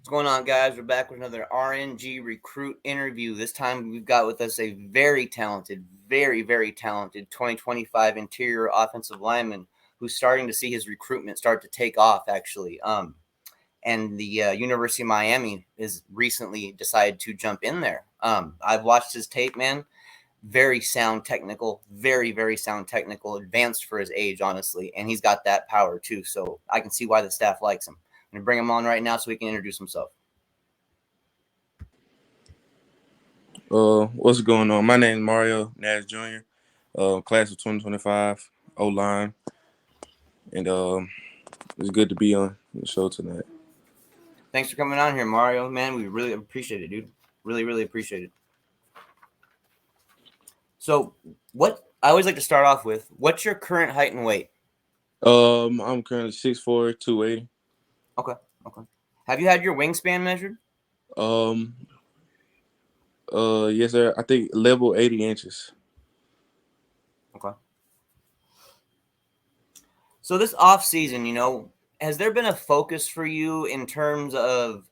What's going on, guys? We're back with another RNG recruit interview. This time we've got with us a very talented, very talented 2025 interior offensive lineman who's starting to see his recruitment start to take off, actually. And the University of Miami has recently decided to jump in there. I've watched his tape, man. Very sound technical, very sound technical, advanced for his age, honestly. And he's got that power, too. So I can see why the staff likes him. I'm going to bring him on right now so he can introduce himself. What's going on? My name is Mario Nash Jr., class of 2025, O line, and it's good to be on the show tonight. Thanks for coming on here, Mario. Man, we really appreciate it, dude. Really appreciate it. So, what I always like to start off with, what's your current height and weight? I'm currently 6'4", 280. Okay. Have you had your wingspan measured? Um, yes, sir. I think level 80 inches. Okay. So this off season, has there been a focus for you in terms of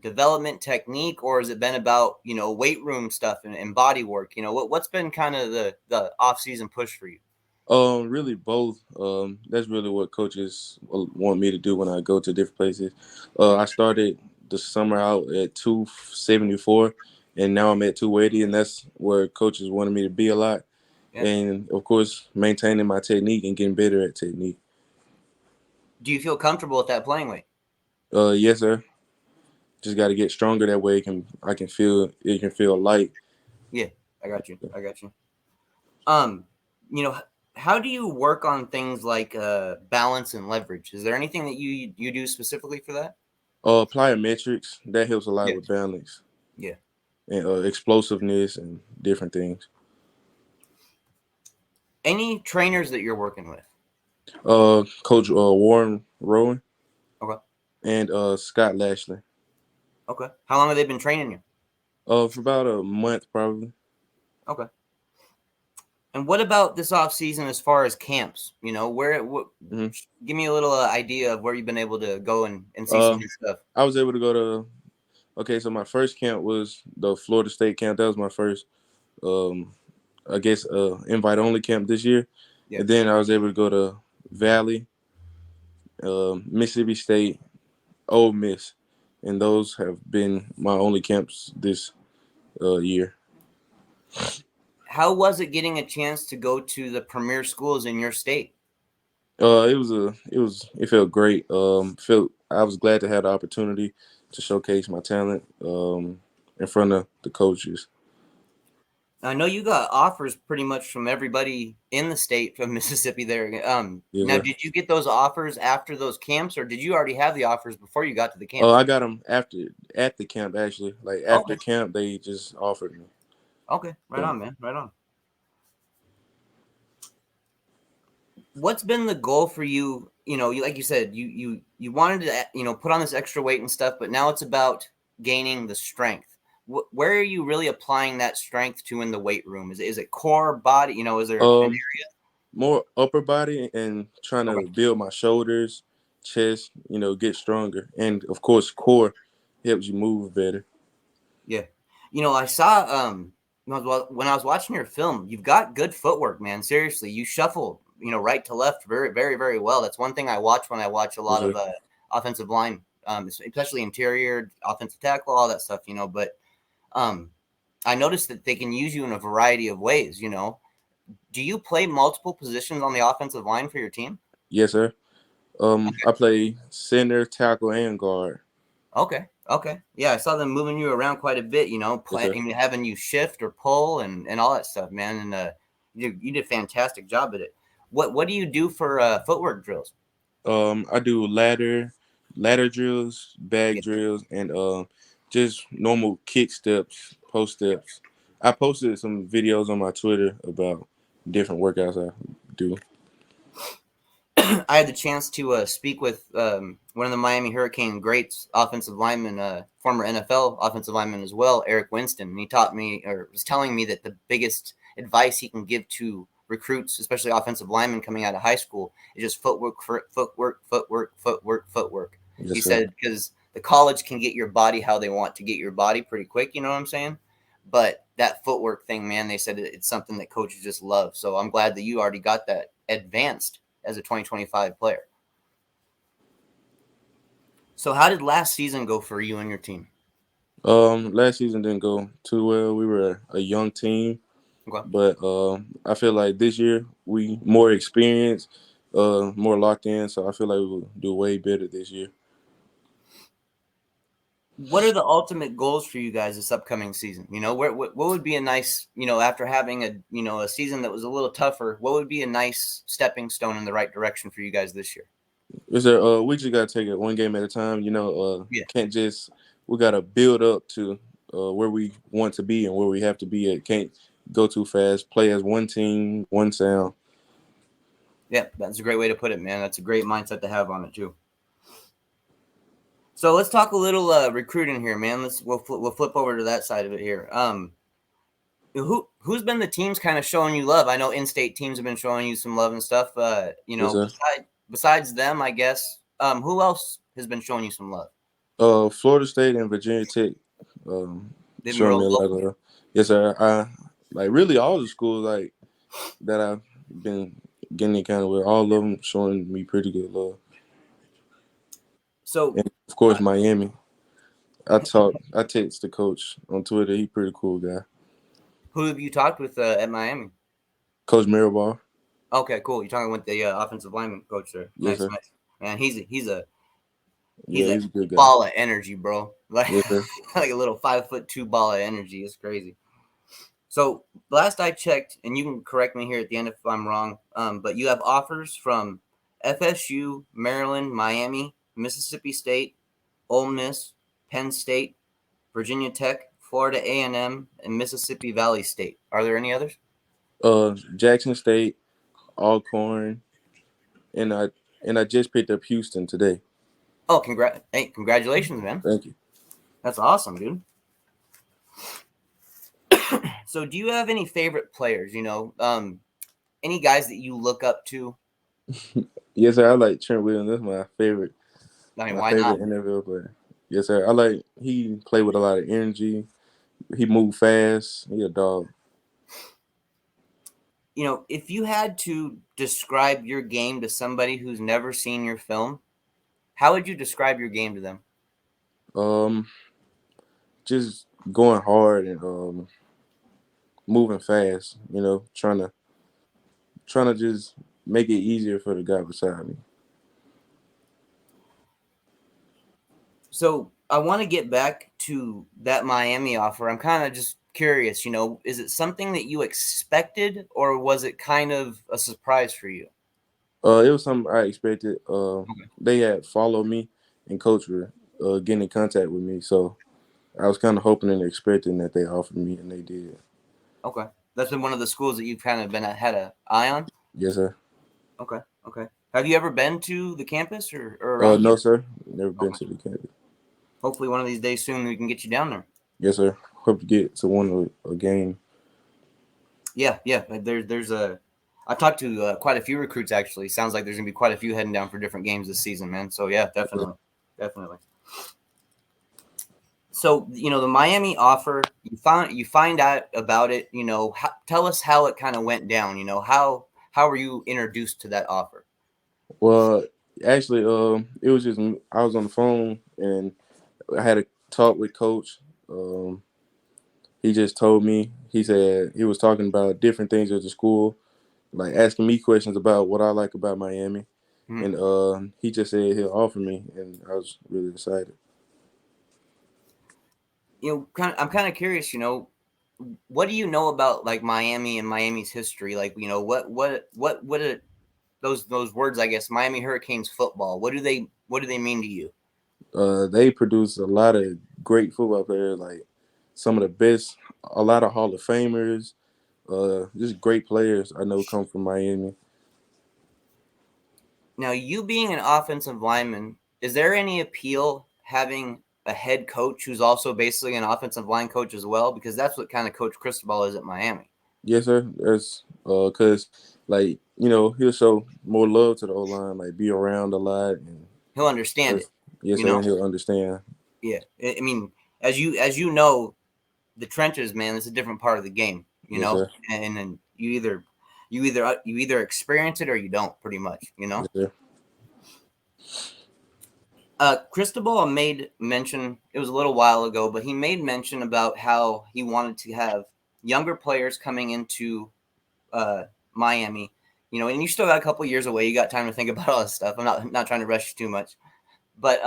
development technique, or has it been about weight room stuff and body work? What's been kind of the off season push for you? Really both. That's really what coaches want me to do when I go to different places. I started the summer out at 274, and now I'm at 280, and that's where coaches wanted me to be a lot. Yeah. And of course, maintaining my technique and getting better at technique. Do you feel comfortable with that playing weight? Yes, sir. Just got to get stronger. That way, I can feel it can feel light. Yeah, I got you. Um, you know, how do you work on things like balance and leverage? Is there anything that you do specifically for that? Plyometrics that helps a lot Yeah. with balance Yeah. and explosiveness and different things. Any trainers that you're working with? Coach Warren Rowan Okay. and Scott Lashley. Okay. How long have they been training you? For about a month probably. Okay. And what about this off season as far as camps? Hmm. Give me a little idea of where you've been able to go and see some Uh, new stuff. I was able to go to. Okay, so my first camp was the Florida State camp. That was my first, um, I guess, invite only camp this year. Yeah. And then I was able to go to Valley, Mississippi State, Ole Miss, and those have been my only camps this year. How was it getting a chance to go to the premier schools in your state? It felt great. Felt I was glad to have the opportunity to showcase my talent in front of the coaches. I know you got offers pretty much from everybody in the state from Mississippi there. Yes, Now, sir. did you get those offers after those camps, or did you already have the offers before you got to the camps? I got them at the camp actually. Like after Okay. camp, they just offered me. Okay. Right Yeah. on, man. Right on. What's been the goal for you? Like you said, you wanted to put on this extra weight and stuff, but now it's about gaining the strength. Where are you really applying that strength to in the weight room? Is it core, body? Is there an Um, area? More upper body and trying Okay. to build my shoulders, chest. Get stronger, and of course, core helps you move better. Yeah. I saw when I was watching your film, you've got good footwork, man. Seriously, you shuffle, right to left very well. That's one thing I watch when I watch a Yes, lot of sir. offensive line, especially interior, offensive tackle, all that stuff. But um, I noticed that they can use you in a variety of ways. Do you play multiple positions on the offensive line for your team? Yes, sir. I play center, tackle, and guard. Okay. Yeah, I saw them moving you around quite a bit, Yes, sir. having you shift or pull and all that stuff, man. And you did a fantastic job at it. What do you do for footwork drills? I do ladder drills, Yeah. bag drills, and just normal kick steps, post steps. I posted some videos on my Twitter about different workouts I do. I had the chance to speak with one of the Miami Hurricane greats, offensive lineman, former NFL offensive lineman as well, Eric Winston. And he taught me, or was telling me, that the biggest advice he can give to recruits, especially offensive linemen coming out of high school, is just footwork. He Yes, sir. said because the college can get your body how they want to get your body pretty quick. You know what I'm saying? But that footwork thing, man, they said it's something that coaches just love. So I'm glad that you already got that advanced as a 2025 player. So how did last season go for you and your team? Last season didn't go too well. We were a young team, Okay. but I feel like this year we more experienced, more locked in. So I feel like we'll do way better this year. What are the ultimate goals for you guys this upcoming season? You know, what would be a nice, you know, after having a season that was a little tougher, what would be a nice stepping stone in the right direction for you guys this year? Is there? We just gotta take it one game at a time. Yeah. Can't just. We gotta build up to where we want to be and where we have to be at. Can't go too fast. Play as one team, one sound. Yeah, that's a great way to put it, man. That's a great mindset to have on it too. So let's talk a little recruiting here, man. We'll flip over to that side of it here. Who's been the teams kind of showing you love? I know in-state teams have been showing you some love and stuff. Yes, sir. Besides them, I guess. Who else has been showing you some love? Florida State and Virginia Tech, They've been showing me real a lot of local. love. Yes, sir. I like really all the schools like that I've been getting kind of with. All of them showing me pretty good love. So, And of course, Miami. I text the coach on Twitter. He pretty cool guy. who have you talked with at Miami? Coach Mirabal. Okay, cool. You're talking with the offensive lineman coach there. Yes, Nice, sir. nice. Man, he's Yeah, a he's a good guy. ball of energy, bro. Like Yes, sir. like a little 5'2" ball of energy. It's crazy. So last I checked, and you can correct me here at the end if I'm wrong, but you have offers from FSU, Maryland, Miami, Mississippi State, Ole Miss, Penn State, Virginia Tech, Florida A&M, and Mississippi Valley State. Are there any others? Jackson State, Alcorn, and I just picked up Houston today. Oh, congratulations, man. Thank you. That's awesome, dude. So, do you have any favorite players? Any guys that you look up to? Yes, sir. I like Trent Williams. That's I mean, my why not? favorite NFL player. Yes, sir. I like he played with a lot of energy. He moved fast. He a dog. If you had to describe your game to somebody who's never seen your film, how would you describe your game to them? Um, just going hard and moving fast. Trying to just make it easier for the guy beside me. So I want to get back to that Miami offer. I'm kind of just curious, is it something that you expected or was it kind of a surprise for you? It was something I expected. They had followed me, and coach were getting in contact with me, so I was kind of hoping and expecting that they offered me, and they did. Okay. That's been one of the schools that you've kind of had an eye on? Yes, sir. Okay. Okay. Have you ever been to the campus or around? No, sir. Never been Okay. to the campus. Hopefully one of these days soon we can get you down there. Yes, sir. Hope to get to one a game. Yeah, yeah. I talked to quite a few recruits actually. Sounds like there's gonna be quite a few heading down for different games this season, man. So yeah, Yes, sir. definitely, definitely. So the Miami offer, you find out about it. Tell us how it kind of went down. How were you introduced to that offer? Well, actually, it was just I was on the phone and I had a talk with coach. He just told me. He said he was talking about different things at the school, like asking me questions about what I like about Miami, Mhm. and he just said he'll offer me, and I was really excited. I'm kind of curious. What do you know about like Miami and Miami's history? Like, what are those words? I guess Miami Hurricanes football. What do they mean to you? They produce a lot of great football players, like some of the best, a lot of Hall of Famers, just great players I know come from Miami. Now, you being an offensive lineman, is there any appeal having a head coach who's also basically an offensive line coach as well? Because that's what kind of Coach Cristobal is at Miami. Yes, sir. There's cause like he'll show more love to the O line, like be around a lot, and He'll understand that's, it. Yes, You sir. know, And he'll understand. yeah. I mean, as you know, the trenches, man, is a different part of the game. You Yes, know, sir. and then you either experience it or you don't, pretty much. You know. Yes, sir. Cristobal made mention, it was a little while ago, but he made mention about how he wanted to have younger players coming into uh, Miami. And you still got a couple years away. You got time to think about all this stuff. I'm not trying to rush you too much, but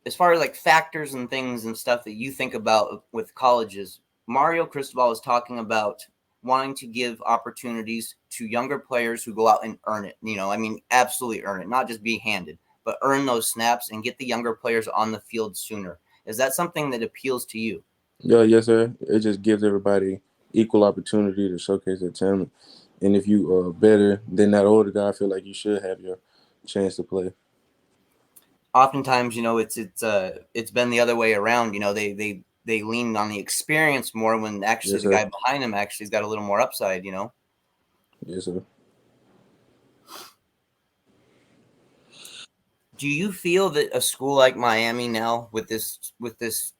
as far as like factors and things and stuff that you think about with colleges, Mario Cristobal is talking about wanting to give opportunities to younger players who go out and earn it. I mean, absolutely earn it, not just be handed, but earn those snaps and get the younger players on the field sooner. Is that something that appeals to you? Yeah, yes, sir. It just gives everybody equal opportunity to showcase their talent. And if you are better than that older guy, I feel like you should have your chance to play. Oftentimes, it's been the other way around. They lean on the experience more when actually Yes, the sir. guy behind him actually's got a little more upside. Yes, sir. Do you feel that a school like Miami now, with this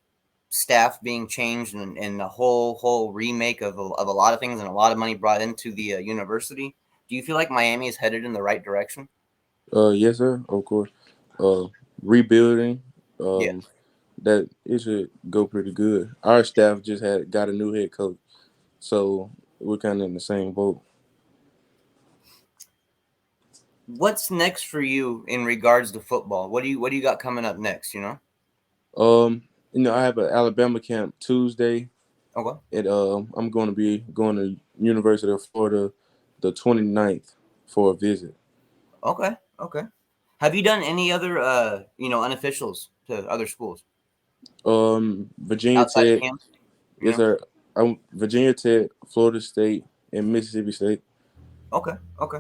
staff being changed and a whole remake of a lot of things and a lot of money brought into the university, do you feel like Miami is headed in the right direction? Yes, sir. Of course. Uh, Rebuilding. Yeah. That it should go pretty good. Our staff just had got a new head coach, so we're kind of in the same boat. What's next for you in regards to football? What do you got coming up next? Um, I have an Alabama camp Tuesday. Okay. I'm going to be going to University of Florida the 29th for a visit. Okay. Okay. Have you done any other unofficials to other schools Virginia outside of Tech. camps? You Yes, know. sir. I'm Virginia Tech, Florida State, and Mississippi State. Okay. Okay.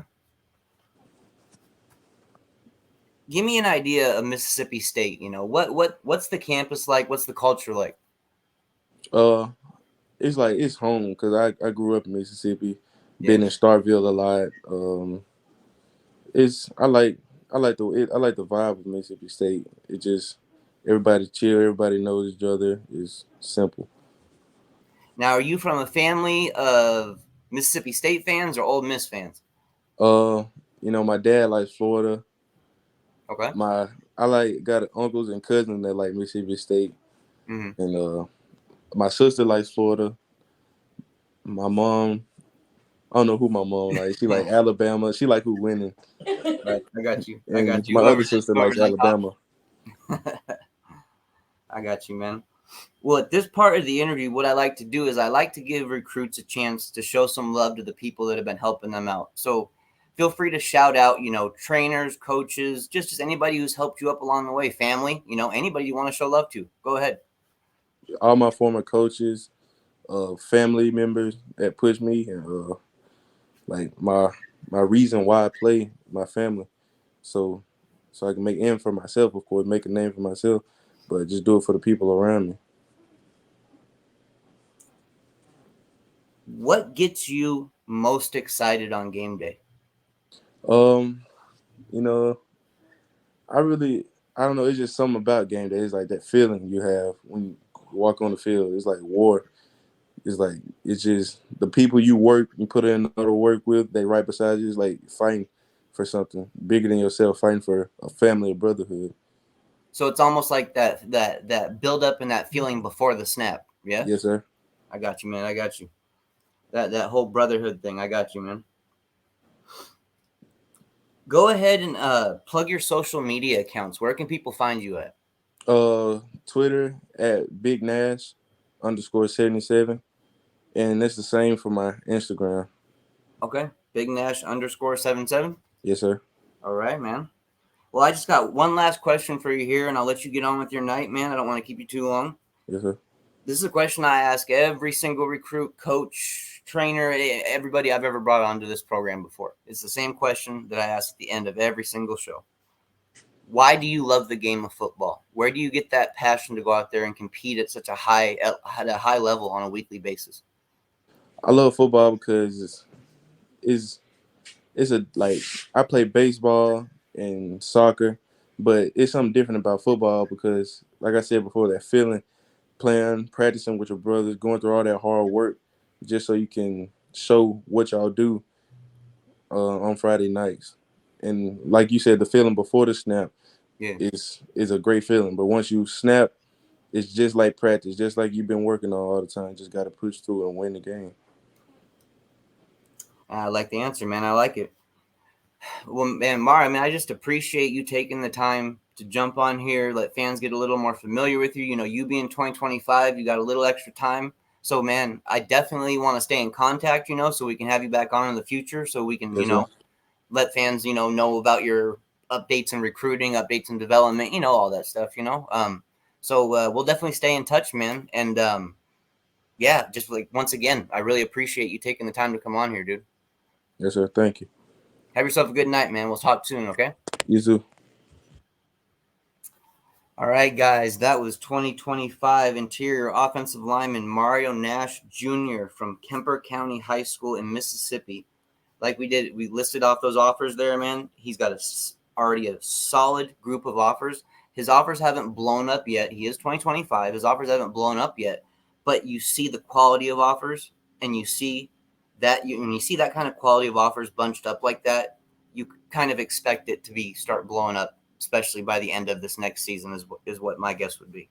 Give me an idea of Mississippi State. What's the campus like? What's the culture like? Uh, it's like it's home because I grew up in Mississippi, Yeah. been in Starville a lot. It's I like the vibe of Mississippi State. It just everybody chill, everybody knows each other. It's simple. Now, are you from a family of Mississippi State fans or Ole Miss fans? Uh, my dad likes Florida. Okay. My I like got uncles and cousins that like Mississippi State, Mm-hmm. and my sister likes Florida. My mom, I don't know who my mom likes. She like Alabama. She like who winning, Right. I got you. I and got you. my other Whoever's sister likes whoever's on Alabama. top. I got you, man. Well, at this part of the interview, what I like to do is I like to give recruits a chance to show some love to the people that have been helping them out. So feel free to shout out, trainers, coaches, just anybody who's helped you up along the way, family, anybody you want to show love to. Go ahead. All my former coaches, family members that push me, and like my reason why I play, my family. So I can make in for myself, of course, make a name for myself, but just do it for the people around me. What gets you most excited on game day? Um, you know, I don't know. It's just something about game day. It's like that feeling you have when you walk on the field. It's like war. It's just the people you put in the work with. They right beside you. It's like fighting for something bigger than yourself, fighting for a family, a brotherhood. So it's almost like that build up and that feeling before the snap. Yeah, Yes, sir. I got you, man. I got you. That whole brotherhood thing. I got you, man. Go ahead and plug your social media accounts. Where can people find you at? Twitter at Big Nash _77, and that's the same for my Instagram. Okay, Big Nash _77. Yes, sir. All right, man. Well, I just got one last question for you here, and I'll let you get on with your night, man. I don't want to keep you too long. Yes, sir. This is a question I ask every single recruit, coach, trainer, everybody I've ever brought onto this program before. It's the same question that I ask at the end of every single show. Why do you love the game of football? Where do you get that passion to go out there and compete at such a high level on a weekly basis? I love football because it's it's a like I play baseball and soccer, But it's something different about football because, like I said before, that feeling, playing, practicing with your brothers, going through all that hard work, just so you can show what y'all do on Friday nights. And like you said, the feeling before the snap Yeah. is a great feeling. But once you snap, it's just like practice, just like you've been working on all the time. Just got to push through and win the game. I like the answer, man. I like it. Well, man, Mara, I mean, I just appreciate you taking the time to jump on here, let fans get a little more familiar with you. You know, you being 2025, you got a little extra time. So, man, I definitely want to stay in contact, you know, so we can have you back on in the future so we can, Yes, sir. let fans, know about your updates and recruiting, updates and development, all that stuff, So we'll definitely stay in touch, man. And yeah, just like once again, I really appreciate you taking the time to come on here, dude. Yes, sir. Thank you. Have yourself a good night, man. We'll talk soon, okay? You too. All right, guys, that was 2025 interior offensive lineman Mario Nash Jr. from Kemper County High School in Mississippi. Like we listed off those offers there, man. He's got already a solid group of offers. His offers haven't blown up yet. He is 2025. His offers haven't blown up yet, but you see the quality of offers, and you see when you see that kind of quality of offers bunched up like that, you kind of expect it to start blowing up, especially by the end of this next season. Is what my guess would be.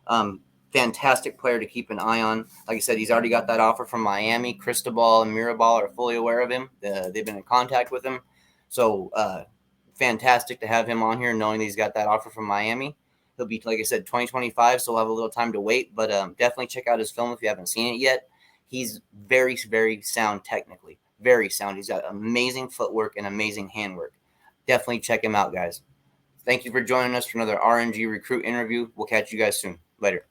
Um, Fantastic player to keep an eye on. Like I said, he's already got that offer from Miami. Cristobal and Mirabal are fully aware of him. They've been in contact with him. So fantastic to have him on here, knowing that he's got that offer from Miami. He'll be, like I said, 2025, so we'll have a little time to wait. But definitely check out his film if you haven't seen it yet. He's very, very sound technically. Very sound. He's got amazing footwork and amazing handwork. Definitely check him out, guys. Thank you for joining us for another RNG Recruit interview. We'll catch you guys soon. Later.